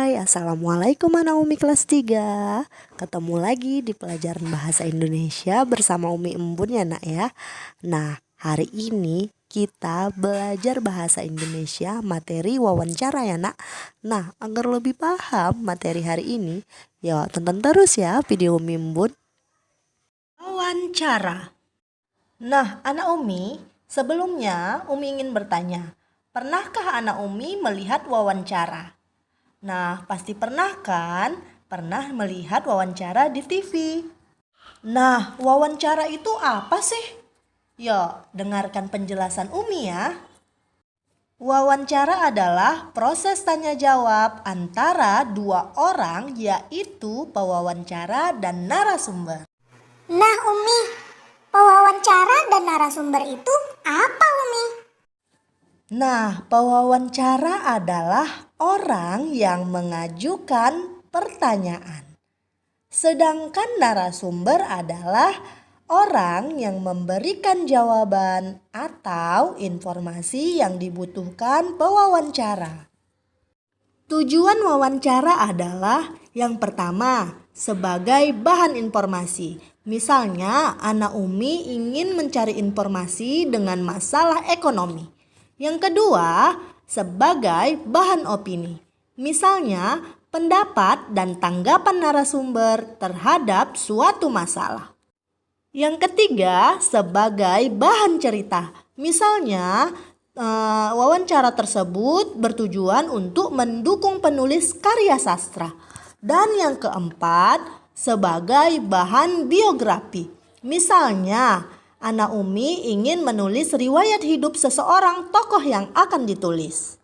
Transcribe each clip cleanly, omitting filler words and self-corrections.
Hai, Assalamualaikum anak Umi kelas 3. Ketemu lagi di pelajaran bahasa Indonesia bersama Umi Embun ya nak ya. Nah, hari ini kita belajar bahasa Indonesia materi wawancara ya nak. Nah, agar lebih paham materi hari ini, ya tonton terus ya video Umi Embun. Wawancara. Nah, anak Umi, sebelumnya Umi ingin bertanya, pernahkah anak Umi melihat wawancara? Nah, pasti pernah kan? Pernah melihat wawancara di TV. Nah, wawancara itu apa sih? Yuk, dengarkan penjelasan Umi ya. Wawancara adalah proses tanya jawab antara dua orang, yaitu pewawancara dan narasumber. Nah Umi, pewawancara dan narasumber itu apa Umi? Nah, pewawancara adalah orang yang mengajukan pertanyaan. Sedangkan narasumber adalah orang yang memberikan jawaban atau informasi yang dibutuhkan pewawancara. Tujuan wawancara adalah yang pertama, sebagai bahan informasi. Misalnya, anak Umi ingin mencari informasi dengan masalah ekonomi. Yang kedua, sebagai bahan opini. Misalnya, pendapat dan tanggapan narasumber terhadap suatu masalah. Yang ketiga, sebagai bahan cerita. Misalnya, wawancara tersebut bertujuan untuk mendukung penulis karya sastra. Dan yang keempat, sebagai bahan biografi. Misalnya, anak Umi ingin menulis riwayat hidup seseorang tokoh yang akan ditulis.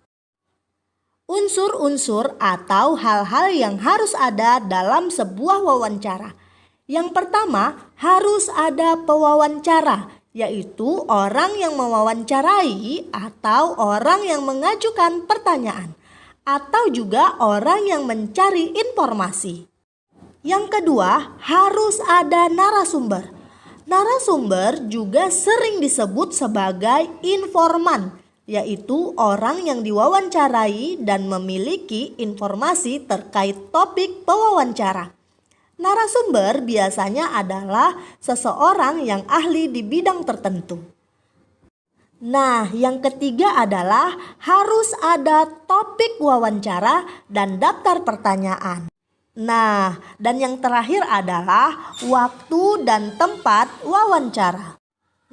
Unsur-unsur atau hal-hal yang harus ada dalam sebuah wawancara. Yang pertama, harus ada pewawancara, yaitu orang yang mewawancarai atau orang yang mengajukan pertanyaan, atau juga orang yang mencari informasi. Yang kedua, harus ada narasumber. Narasumber juga sering disebut sebagai informan, yaitu orang yang diwawancarai dan memiliki informasi terkait topik pewawancara. Narasumber biasanya adalah seseorang yang ahli di bidang tertentu. Nah, yang ketiga adalah harus ada topik wawancara dan daftar pertanyaan. Nah, dan yang terakhir adalah waktu dan tempat wawancara.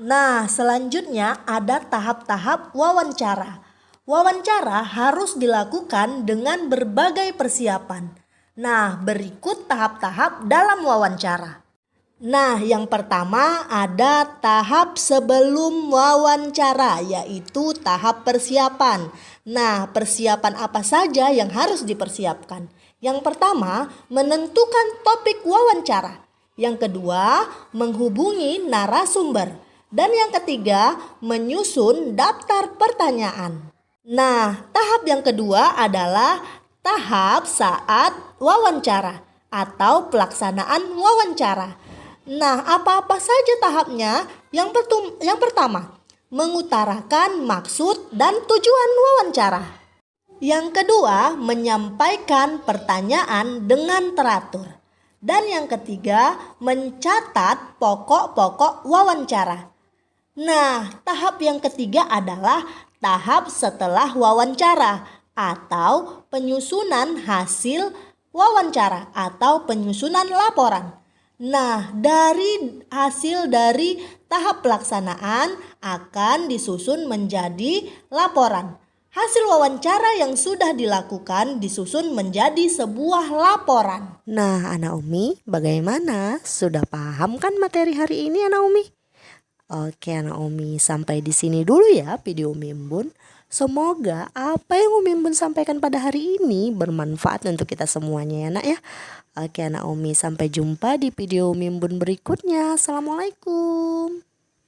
Nah, selanjutnya ada tahap-tahap wawancara. Wawancara harus dilakukan dengan berbagai persiapan. Nah, berikut tahap-tahap dalam wawancara. Nah, yang pertama ada tahap sebelum wawancara, yaitu tahap persiapan. Nah, persiapan apa saja yang harus dipersiapkan? Yang pertama, menentukan topik wawancara. Yang kedua, menghubungi narasumber. Dan yang ketiga, menyusun daftar pertanyaan. Nah, tahap yang kedua adalah tahap saat wawancara atau pelaksanaan wawancara. Nah, apa-apa saja tahapnya? Yang pertama, mengutarakan maksud dan tujuan wawancara. Yang kedua, menyampaikan pertanyaan dengan teratur. Dan yang ketiga, mencatat pokok-pokok wawancara. Nah, tahap yang ketiga adalah tahap setelah wawancara atau penyusunan hasil wawancara atau penyusunan laporan. Nah, dari hasil dari tahap pelaksanaan akan disusun menjadi laporan. Hasil wawancara yang sudah dilakukan disusun menjadi sebuah laporan. Nah, anak Umi, bagaimana? Sudah paham kan materi hari ini anak Umi? Oke anak Umi, sampai di sini dulu ya video Umi Embun. Semoga apa yang Umi Embun sampaikan pada hari ini bermanfaat untuk kita semuanya ya nak ya. Oke anak Umi, sampai jumpa di video Umi Embun berikutnya. Assalamualaikum.